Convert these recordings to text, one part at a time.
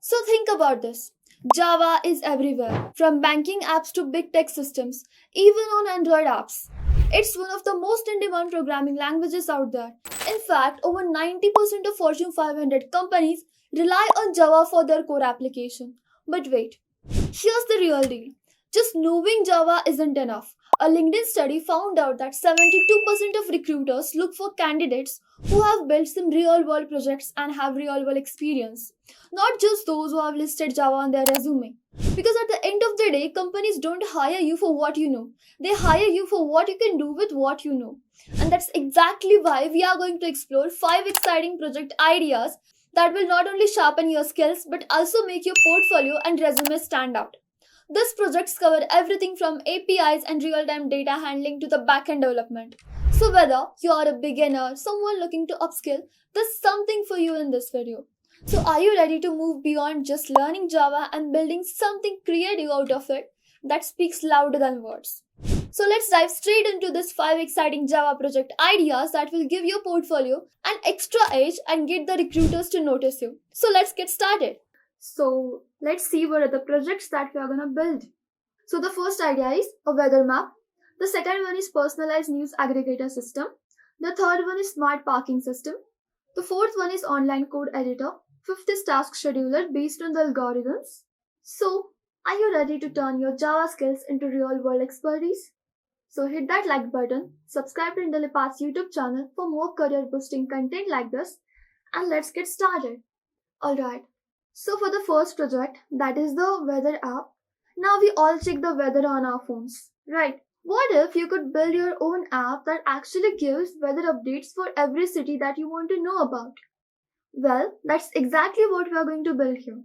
So think about this. Java is everywhere, from banking apps to big tech systems, even on Android apps. It's one of the most in demand programming languages out there. In fact, over 90% of Fortune 500 companies rely on Java for their core application. But wait, here's the real deal. Just knowing Java isn't enough. A LinkedIn study found out that 72% of recruiters look for candidates who have built some real world projects and have real world experience, not just those who have listed Java on their resume. Because at the end of the day, companies don't hire you for what you know, they hire you for what you can do with what you know. And that's exactly why we are going to explore 5 exciting project ideas that will not only sharpen your skills but also make your portfolio and resume stand out. These projects cover everything from APIs and real time data handling to the backend development. So, whether you are a beginner, someone looking to upskill, there's something for you in this video. So, are you ready to move beyond just learning Java and building something creative out of it that speaks louder than words? So, let's dive straight into this 5 exciting Java project ideas that will give your portfolio an extra edge and get the recruiters to notice you. So, let's get started. So let's see what are the projects that we are gonna build. So the first idea is a weather map. The second one is personalized news aggregator system. The third one is smart parking system. The fourth one is online code editor. Fifth is task scheduler based on the algorithms. So are you ready to turn your Java skills into real world expertise? So hit that like button, subscribe to Intellipath's YouTube channel for more career boosting content like this, and let's get started. Alright. So for the first project, that is the weather app. Now we all check the weather on our phones, right? What if you could build your own app that actually gives weather updates for every city that you want to know about? Well, that's exactly what we are going to build here.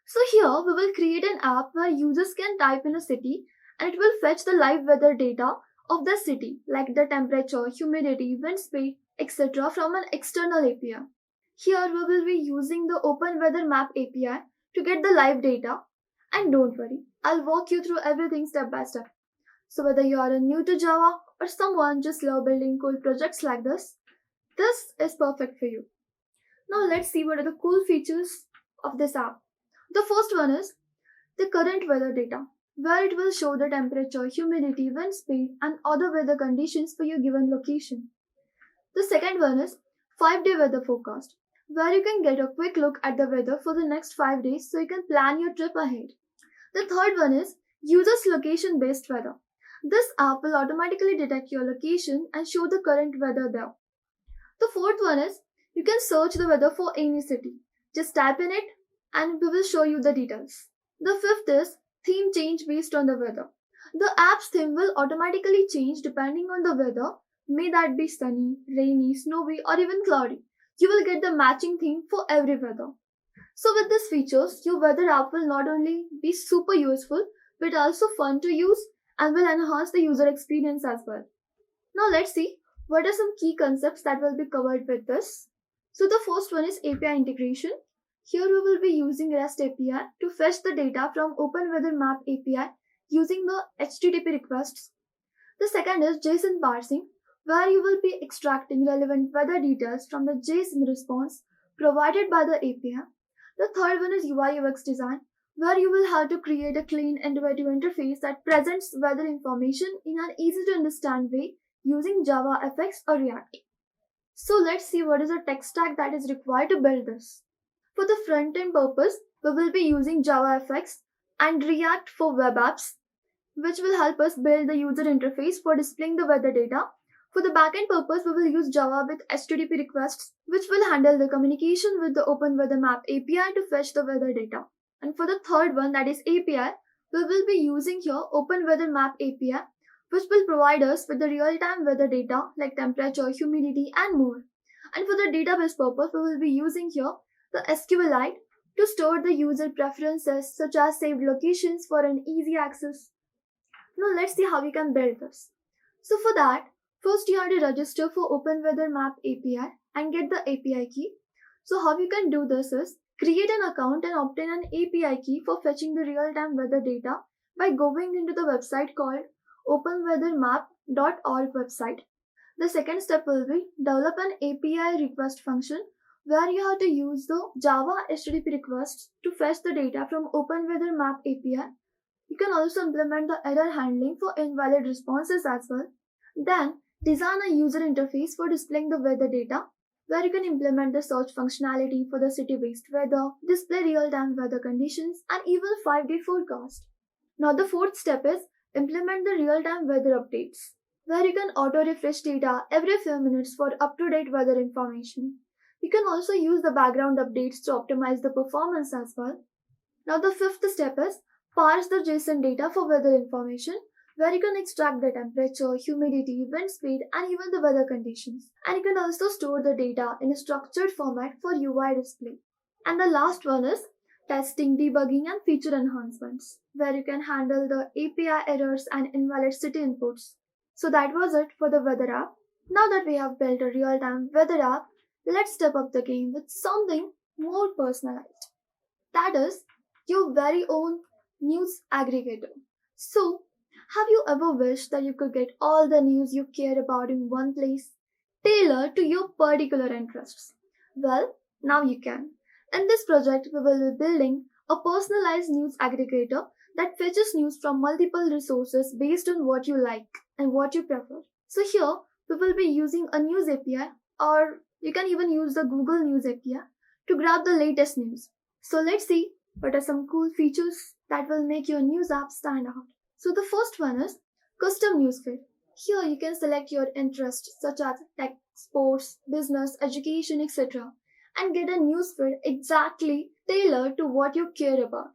So here we will create an app where users can type in a city and it will fetch the live weather data of the city like the temperature, humidity, wind speed, etc. from an external API. Here we will be using the Open Weather Map API to get the live data. And don't worry, I'll walk you through everything step by step. So whether you are new to Java or someone just love building cool projects like this is perfect for you. Now let's see what are the cool features of this app. The first one is the current weather data, where it will show the temperature, humidity, wind speed, and other weather conditions for your given location. The second one is 5-day weather forecast, where you can get a quick look at the weather for the next 5 days so you can plan your trip ahead. The third one is users location based weather. This app will automatically detect your location and show the current weather there. The fourth one is you can search the weather for any city. Just type in it and we will show you the details. The fifth is theme change based on the weather. The app's theme will automatically change depending on the weather, may that be sunny, rainy, snowy, or even cloudy. You will get the matching theme for every weather. So with these features, your weather app will not only be super useful, but also fun to use and will enhance the user experience as well. Now let's see what are some key concepts that will be covered with this. So the first one is API integration. Here we will be using REST API to fetch the data from Open Weather Map API using the HTTP requests. The second is JSON parsing, where you will be extracting relevant weather details from the JSON response provided by the API. The third one is UI UX design, where you will have to create a clean, intuitive interface that presents weather information in an easy to understand way using JavaFX or React. So let's see what is the tech stack that is required to build this. For the front-end purpose, we will be using JavaFX and React for web apps, which will help us build the user interface for displaying the weather data. For the backend purpose, we will use Java with HTTP requests, which will handle the communication with the Open Weather Map API to fetch the weather data. And for the third one, that is API, we will be using here Open Weather Map API, which will provide us with the real-time weather data like temperature, humidity, and more. And for the database purpose, we will be using here the SQLite to store the user preferences such as saved locations for an easy access. Now let's see how we can build this. So for that, first you have to register for Open Weather Map API and get the API key. So how you can do this is create an account and obtain an API key for fetching the real-time weather data by going into the website called openweathermap.org website. The second step will be develop an API request function where you have to use the Java HTTP requests to fetch the data from OpenWeatherMap API. You can also implement the error handling for invalid responses as well. Then, design a user interface for displaying the weather data, where you can implement the search functionality for the city-based weather, display real-time weather conditions, and even 5-day forecast. Now, the fourth step is implement the real-time weather updates, where you can auto-refresh data every few minutes for up-to-date weather information. You can also use the background updates to optimize the performance as well. Now, the fifth step is parse the JSON data for weather information, where you can extract the temperature, humidity, wind speed, and even the weather conditions. And you can also store the data in a structured format for UI display. And the last one is testing, debugging, and feature enhancements, where you can handle the API errors and invalid city inputs. So that was it for the weather app. Now that we have built a real-time weather app, let's step up the game with something more personalized. That is your very own news aggregator. So, have you ever wished that you could get all the news you care about in one place, tailored to your particular interests? Well, now you can. In this project, we will be building a personalized news aggregator that fetches news from multiple resources based on what you like and what you prefer. So, here we will be using a news API, or you can even use the Google News API to grab the latest news. So, let's see what are some cool features that will make your news app stand out. So the first one is custom newsfeed. Here you can select your interests such as tech, sports, business, education, etc. and get a newsfeed exactly tailored to what you care about.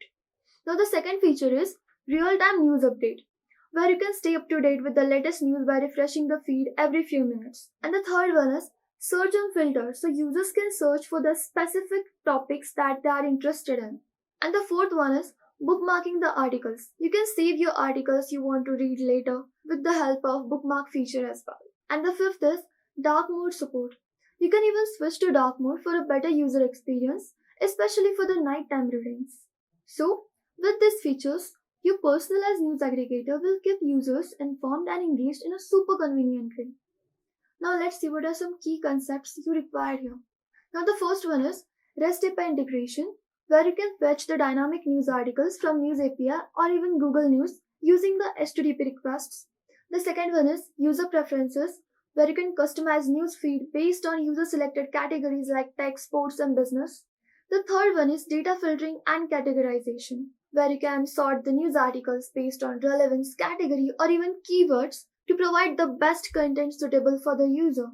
Now the second feature is real-time news update, where you can stay up to date with the latest news by refreshing the feed every few minutes. And the third one is search and filter, so users can search for the specific topics that they are interested in. And the fourth one is bookmarking the articles. You can save your articles you want to read later with the help of bookmark feature as well. And the fifth is dark mode support. You can even switch to dark mode for a better user experience, especially for the nighttime readings. So, with these features, your personalized news aggregator will keep users informed and engaged in a super convenient way. Now let's see what are some key concepts you require here. Now the first one is REST API integration, where you can fetch the dynamic news articles from News API or even Google News using the HTTP requests. The second one is user preferences, where you can customize news feed based on user selected categories like tech, sports, and business. The third one is data filtering and categorization, where you can sort the news articles based on relevance, category, or even keywords to provide the best content suitable for the user.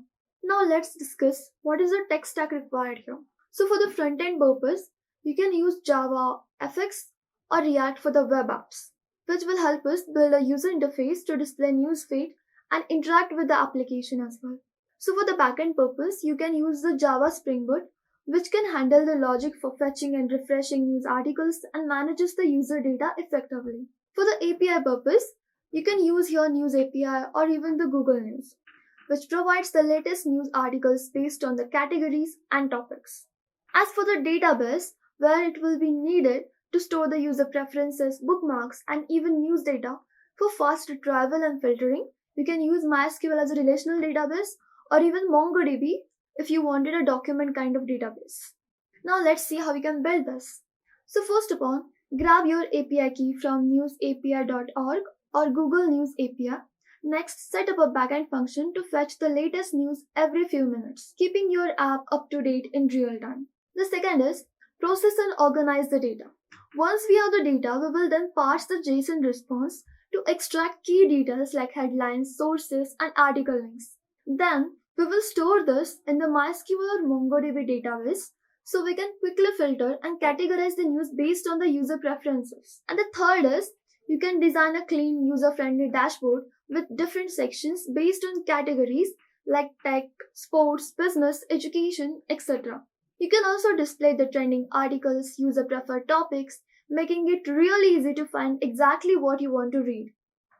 Now let's discuss what is the tech stack required here. So for the front-end purpose, you can use Java, FX, or React for the web apps, which will help us build a user interface to display newsfeed and interact with the application as well. So for the backend purpose, you can use the Java Spring Boot, which can handle the logic for fetching and refreshing news articles and manages the user data effectively. For the API purpose, you can use your News API or even the Google News, which provides the latest news articles based on the categories and topics. As for the database, where it will be needed to store the user preferences, bookmarks, and even news data for fast retrieval and filtering, you can use MySQL as a relational database or even MongoDB if you wanted a document kind of database. Now let's see how we can build this. So first of all, grab your API key from newsapi.org or Google News API. Next, set up a backend function to fetch the latest news every few minutes, keeping your app up to date in real time. The second is process and organize the data. Once we have the data, we will then parse the JSON response to extract key details like headlines, sources, and article links. Then, we will store this in the MySQL or MongoDB database so we can quickly filter and categorize the news based on the user preferences. And the third is you can design a clean, user-friendly dashboard with different sections based on categories like tech, sports, business, education, etc. You can also display the trending articles, user-preferred topics, making it really easy to find exactly what you want to read.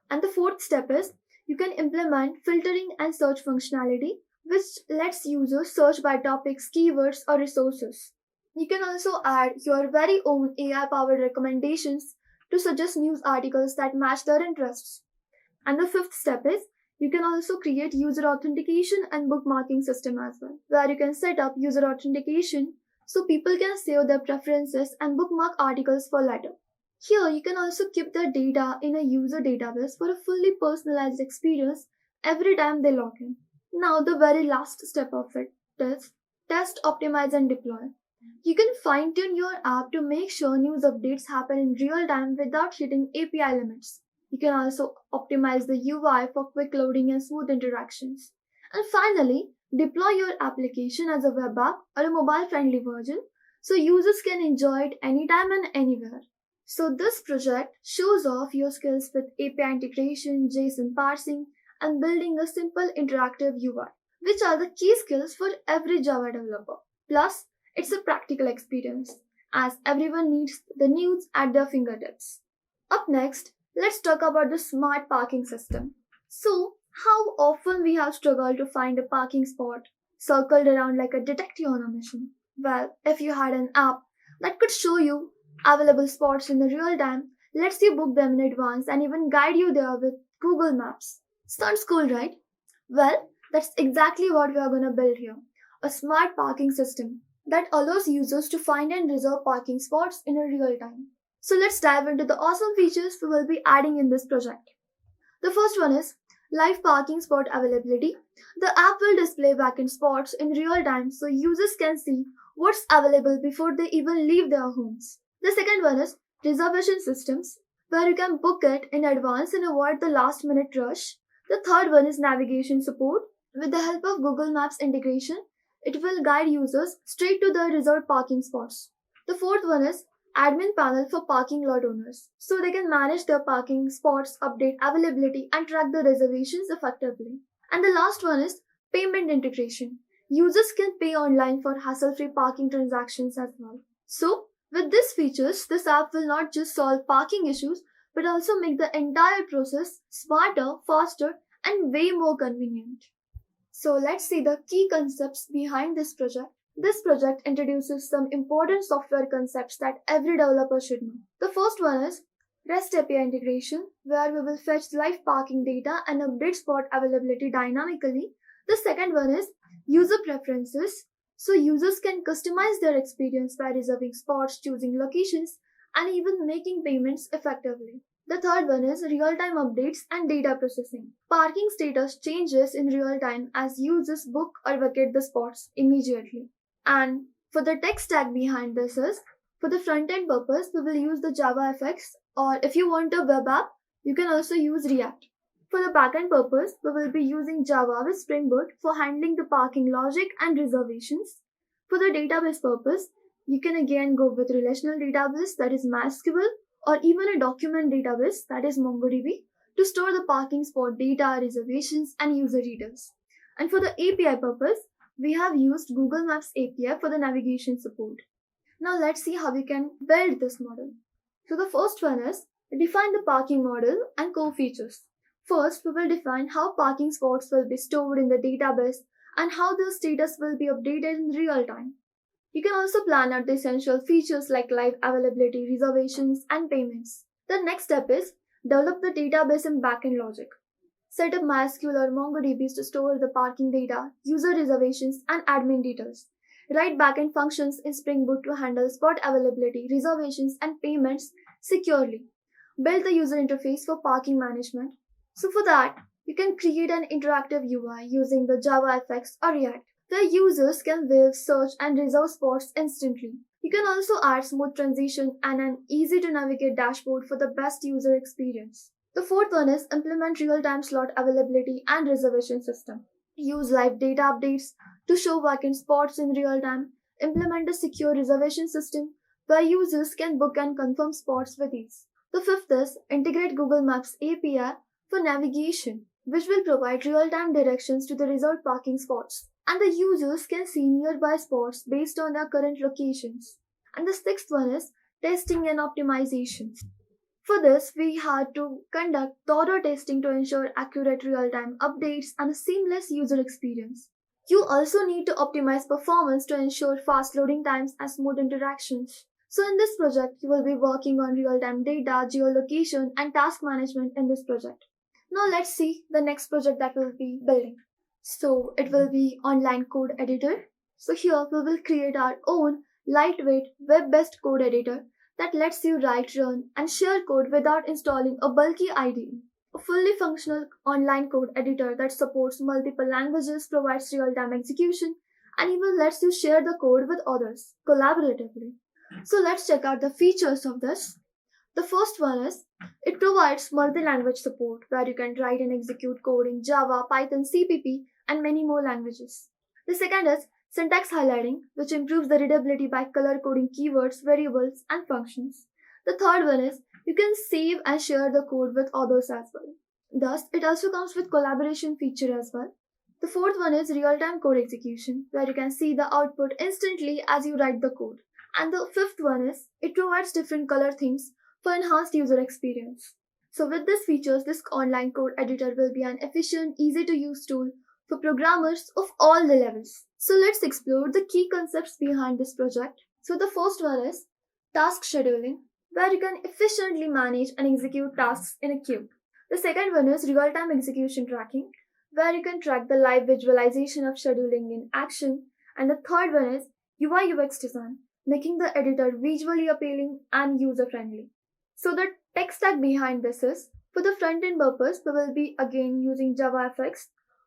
And the fourth step is you can implement filtering and search functionality, which lets users search by topics, keywords, or resources. You can also add your very own AI-powered recommendations to suggest news articles that match their interests. And the fifth step is You can also create user authentication and bookmarking system as well, where you can set up user authentication so people can save their preferences and bookmark articles for later. Here, you can also keep the data in a user database for a fully personalized experience every time they log in. Now, the very last step of it is test, optimize, and deploy. You can fine tune your app to make sure news updates happen in real time without hitting API limits. You can also optimize the UI for quick loading and smooth interactions. And finally, deploy your application as a web app or a mobile friendly version so users can enjoy it anytime and anywhere. So, this project shows off your skills with API integration, JSON parsing, and building a simple interactive UI, which are the key skills for every Java developer. Plus, it's a practical experience, as everyone needs the news at their fingertips. Up next, let's talk about the smart parking system. So, how often we have struggled to find a parking spot circled around like a detective on a mission? Well, if you had an app that could show you available spots in the real time, lets you book them in advance and even guide you there with Google Maps. Sounds cool, right? Well, that's exactly what we are going to build here, a smart parking system that allows users to find and reserve parking spots in a real time. So let's dive into the awesome features we will be adding in this project. The first one is live parking spot availability. The app will display vacant spots in real time so users can see what's available before they even leave their homes. The second one is reservation systems, where you can book it in advance and avoid the last minute rush. The third one is navigation support. With the help of Google Maps integration, it will guide users straight to the reserved parking spots. The fourth one is admin panel for parking lot owners, so they can manage their parking spots, update availability, and track the reservations effectively. And the last one is payment integration. Users can pay online for hassle-free parking transactions as well. So, with these features, this app will not just solve parking issues but also make the entire process smarter, faster, and way more convenient. So let's see the key concepts behind this project. This project introduces some important software concepts that every developer should know. The first one is REST API integration, where we will fetch live parking data and update spot availability dynamically. The second one is user preferences, so users can customize their experience by reserving spots, choosing locations, and even making payments effectively. The third one is real-time updates and data processing. Parking status changes in real time as users book or vacate the spots immediately. And for the tech stack behind this is, for the front-end purpose, we will use the JavaFX, or if you want a web app, you can also use React. For the backend purpose, we will be using Java with Spring Boot for handling the parking logic and reservations. For the database purpose, you can again go with relational database, that is MySQL, or even a document database, that is MongoDB, to store the parking spot data, reservations, and user details. And for the API purpose, we have used Google Maps API for the navigation support. Now let's see how we can build this model. So the first one is define the parking model and core features. First, we will define how parking spots will be stored in the database and how the status will be updated in real time. You can also plan out the essential features like live availability, reservations, and payments. The next step is develop the database and backend logic. Set up MySQL or MongoDB to store the parking data, user reservations, and admin details. Write backend functions in Spring Boot to handle spot availability, reservations, and payments securely. Build the user interface for parking management. So for that, you can create an interactive UI using the JavaFX or React, where users can view, search, and reserve spots instantly. You can also add smooth transition and an easy to navigate dashboard for the best user experience. The fourth one is implement real-time slot availability and reservation system. Use live data updates to show vacant spots in real time. Implement a secure reservation system where users can book and confirm spots with ease. The fifth is integrate Google Maps API for navigation, which will provide real-time directions to the reserved parking spots, and the users can see nearby spots based on their current locations. And the sixth one is testing and optimization. For this, we had to conduct thorough testing to ensure accurate real-time updates and a seamless user experience. You also need to optimize performance to ensure fast loading times and smooth interactions. So in this project, you will be working on real-time data, geolocation, and task management in this project. Now let's see the next project that we'll be building. So it will be online code editor. So here we will create our own lightweight web-based code editor that lets you write, run, and share code without installing a bulky IDE. A fully functional online code editor that supports multiple languages, provides real-time execution, and even lets you share the code with others collaboratively. So let's check out the features of this. The first one is it provides multi-language support where you can write and execute code in Java, Python, CPP, and many more languages. The second is syntax highlighting, which improves the readability by color coding keywords, variables, and functions. The third one is you can save and share the code with others as well. Thus, it also comes with collaboration feature as well. The fourth one is real-time code execution, where you can see the output instantly as you write the code. And the fifth one is it provides different color themes for enhanced user experience. So with these features, this online code editor will be an efficient, easy to use tool for programmers of all the levels. So let's explore the key concepts behind this project. So the first one is task scheduling, where you can efficiently manage and execute tasks in a queue. The second one is real-time execution tracking, where you can track the live visualization of scheduling in action. And the third one is UI UX design, making the editor visually appealing and user-friendly. So the tech stack behind this is, for the front-end purpose, we will be again using JavaFX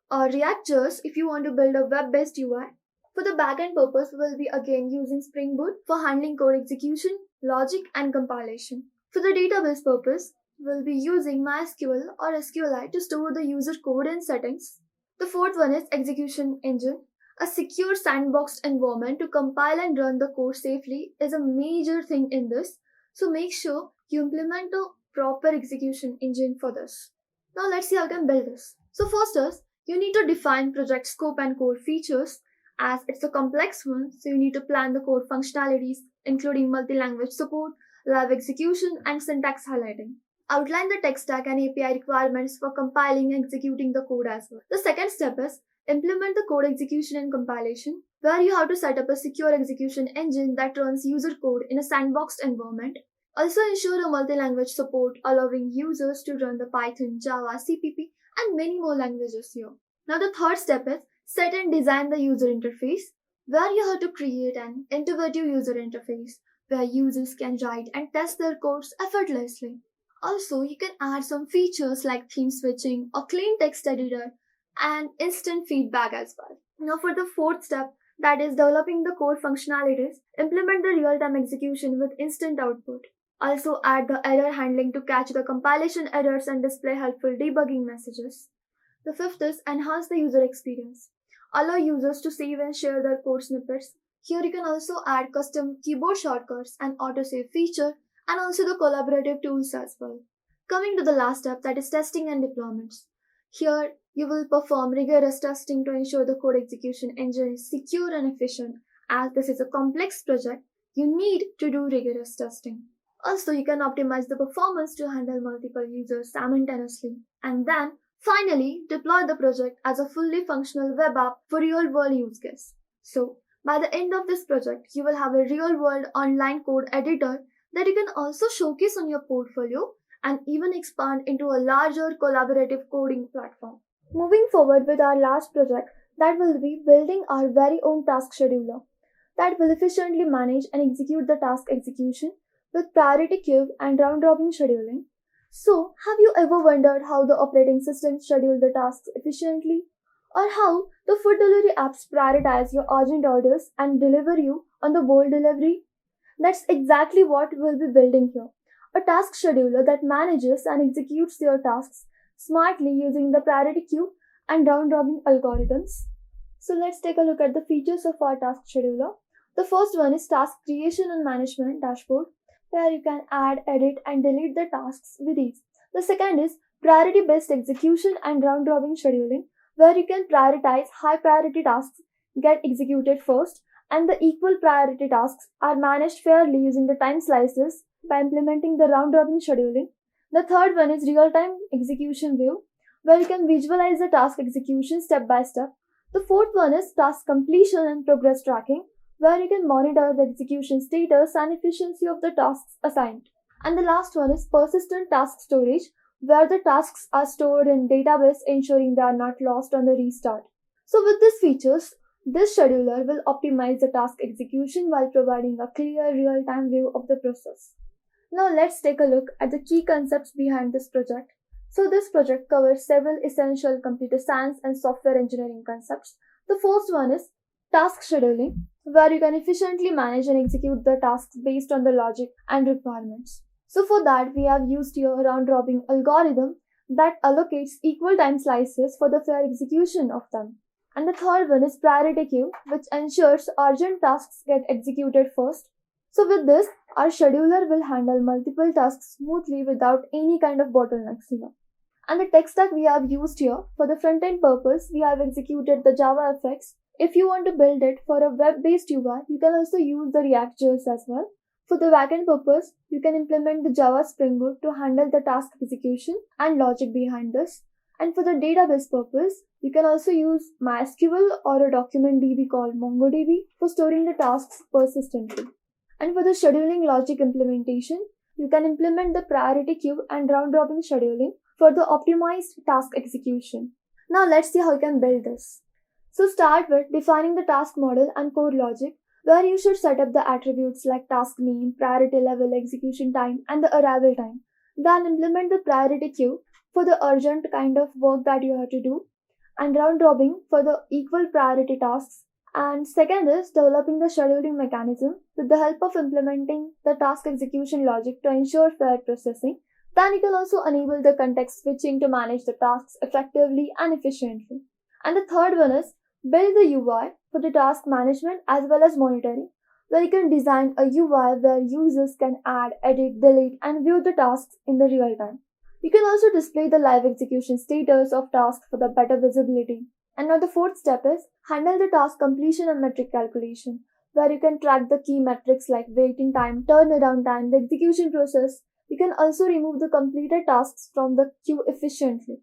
or React.js if you want to build a web-based UI. For the back-end purpose, we will be again using Spring Boot for handling code execution, logic, and compilation. For the database purpose, we'll be using MySQL or SQLite to store the user code and settings. The fourth one is execution engine. A secure sandboxed environment to compile and run the code safely is a major thing in this. So make sure you implement a proper execution engine for this. Now let's see how you can build this. So first is, you need to define project scope and core features as it's a complex one. So you need to plan the core functionalities including multi-language support, live execution, and syntax highlighting. Outline the tech stack and API requirements for compiling and executing the code as well. The second step is implement the code execution and compilation, where you have to set up a secure execution engine that runs user code in a sandboxed environment. Also ensure a multi-language support, allowing users to run the Python, Java, CPP, and many more languages here. Now the third step is set and design the user interface, where you have to create an intuitive user interface where users can write and test their codes effortlessly. Also, you can add some features like theme switching or clean text editor and instant feedback as well. Now for the fourth step, that is developing the core functionalities, implement the real-time execution with instant output. Also add the error handling to catch the compilation errors and display helpful debugging messages. The fifth is enhance the user experience. Allow users to save and share their code snippets. Here you can also add custom keyboard shortcuts and autosave feature and also the collaborative tools as well. Coming to the last step, that is testing and deployments. Here you will perform rigorous testing to ensure the code execution engine is secure and efficient. As this is a complex project, you need to do rigorous testing. Also, you can optimize the performance to handle multiple users simultaneously. And then, finally, deploy the project as a fully functional web app for real-world use case. So, by the end of this project, you will have a real-world online code editor that you can also showcase on your portfolio and even expand into a larger collaborative coding platform. Moving forward with our last project, that will be building our very own task scheduler that will efficiently manage and execute the task execution with priority queue and round-robin scheduling. So, have you ever wondered how the operating systems schedule the tasks efficiently? Or how the food delivery apps prioritize your urgent orders and deliver you on the bold delivery? That's exactly what we'll be building here. A task scheduler that manages and executes your tasks smartly using the priority queue and round-robin algorithms. So let's take a look at the features of our task scheduler. The first one is task creation and management dashboard, where you can add, edit, and delete the tasks with ease. The second is priority-based execution and round-robin scheduling, where you can prioritize high-priority tasks get executed first, and the equal priority tasks are managed fairly using the time slices by implementing the round-robin scheduling. The third one is real-time execution view, where you can visualize the task execution step by step. The fourth one is task completion and progress tracking, where you can monitor the execution status and efficiency of the tasks assigned. And the last one is persistent task storage, where the tasks are stored in database, ensuring they are not lost on the restart. So with these features, this scheduler will optimize the task execution while providing a clear real-time view of the process. Now let's take a look at the key concepts behind this project. So this project covers several essential computer science and software engineering concepts. The first one is task scheduling, where you can efficiently manage and execute the tasks based on the logic and requirements. So for that, we have used here a round-robin algorithm that allocates equal time slices for the fair execution of them. And the third one is priority queue, which ensures urgent tasks get executed first. So with this, our scheduler will handle multiple tasks smoothly without any kind of bottlenecks here. And the tech stack we have used here, for the front-end purpose, we have executed the JavaFX. If you want to build it for a web-based UI, you can also use the React.js as well. For the backend purpose, you can implement the Java Spring Boot to handle the task execution and logic behind this. And for the database purpose, you can also use MySQL or a document DB called MongoDB for storing the tasks persistently. And for the scheduling logic implementation, you can implement the priority queue and round-robin scheduling for the optimized task execution. Now let's see how you can build this. So start with defining the task model and core logic, where you should set up the attributes like task name, priority level, execution time, and the arrival time. Then implement the priority queue for the urgent kind of work that you have to do, and round robin for the equal priority tasks. And second is developing the scheduling mechanism with the help of implementing the task execution logic to ensure fair processing. Then you can also enable the context switching to manage the tasks effectively and efficiently. And the third one is build the UI for the task management as well as monitoring, where you can design a UI where users can add, edit, delete, and view the tasks in the real time. You can also display the live execution status of tasks for the better visibility. And now the fourth step is handle the task completion and metric calculation, where you can track the key metrics like waiting time, turnaround time, the execution process. You can also remove the completed tasks from the queue efficiently.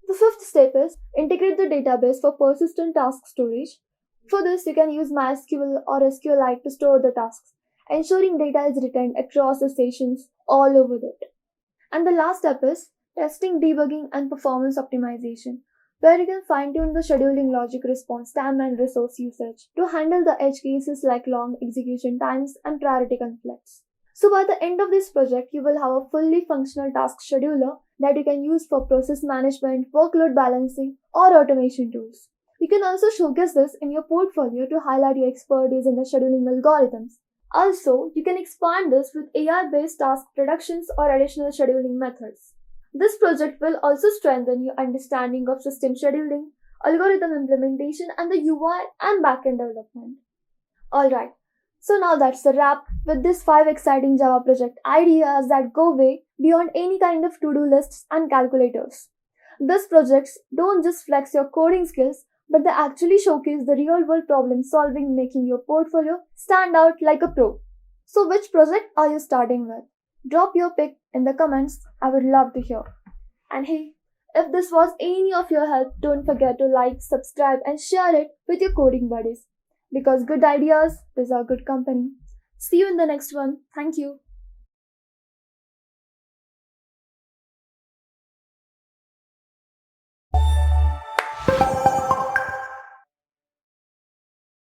The fifth step is integrate the database for persistent task storage. For this, you can use MySQL or SQLite to store the tasks, ensuring data is retained across the sessions all over it. And the last step is testing, debugging, and performance optimization, where you can fine-tune the scheduling logic, response time, and resource usage to handle the edge cases like long execution times and priority conflicts. So by the end of this project, you will have a fully functional task scheduler that you can use for process management, workload balancing, or automation tools. You can also showcase this in your portfolio to highlight your expertise in the scheduling algorithms. Also, you can expand this with AI-based task predictions or additional scheduling methods. This project will also strengthen your understanding of system scheduling, algorithm implementation, and the UI and backend development. Alright, so now that's the wrap with these 5 exciting Java project ideas that go way beyond any kind of to-do lists and calculators. These projects don't just flex your coding skills, but they actually showcase the real-world problem solving, making your portfolio stand out like a pro. So which project are you starting with? Drop your pick in the comments, I would love to hear. And hey, if this was any of your help, don't forget to like, subscribe, and share it with your coding buddies. Because good ideas deserve good company. See you in the next one. Thank you.